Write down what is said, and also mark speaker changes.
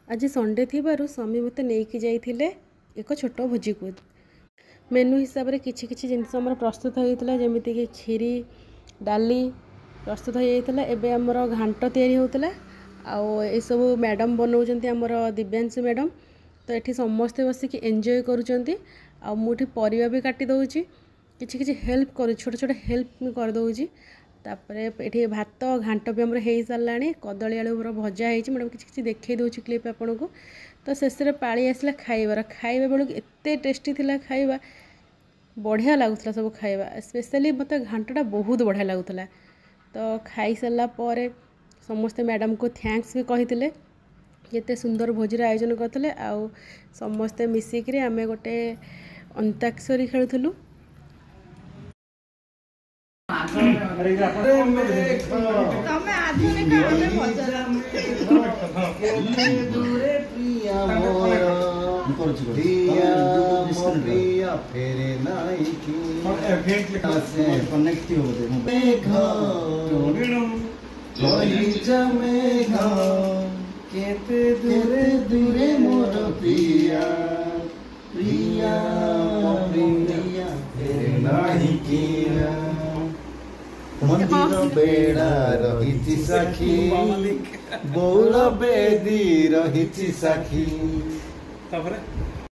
Speaker 1: आज संडे थी स्वामी मत नहीं जाइए एक छोट भोजी को मेनू हिसाब से किछि किछि जिनस आमर प्रस्तुत होता जमीक खीरी डाली प्रस्तुत हो जाता एवं आमर घांट तैयारी होता आउ सब मैडम बनाऊँच आमर दिव्यांशु मैडम तो ये समस्ते बसिक एंजॉय करुँच आउठी परिवा भी काटी दौची किछि किछि हेल्प कर छोट छोट हेल्प करदे तापर ये भात घांट भी आमर हो सारा कदली आलूर भजा होती मैडम किसी देखई दूसरी क्लीप आपन को तो शेष पाली आसला खाइबार खाइबा बेलू एत टेस्टी थिला खाइबा बढ़िया लगुला सब खाइबा स्पेशली मत घांटा बहुत बढ़िया लगुला तो खाई सारा पर समस्ते मैडम को थैंक्स भी कही केते सुंदर भोजर आयोजन करते आउ समस्ते मिसिक आमे गोटे अंताक्षरी खेलुलु
Speaker 2: केते दूरे दूरे मोर प्रिया प्रिया प्रिया फेरे नाही किया मंदिर बेड़ा रही साखी बौल बेदी रही साखी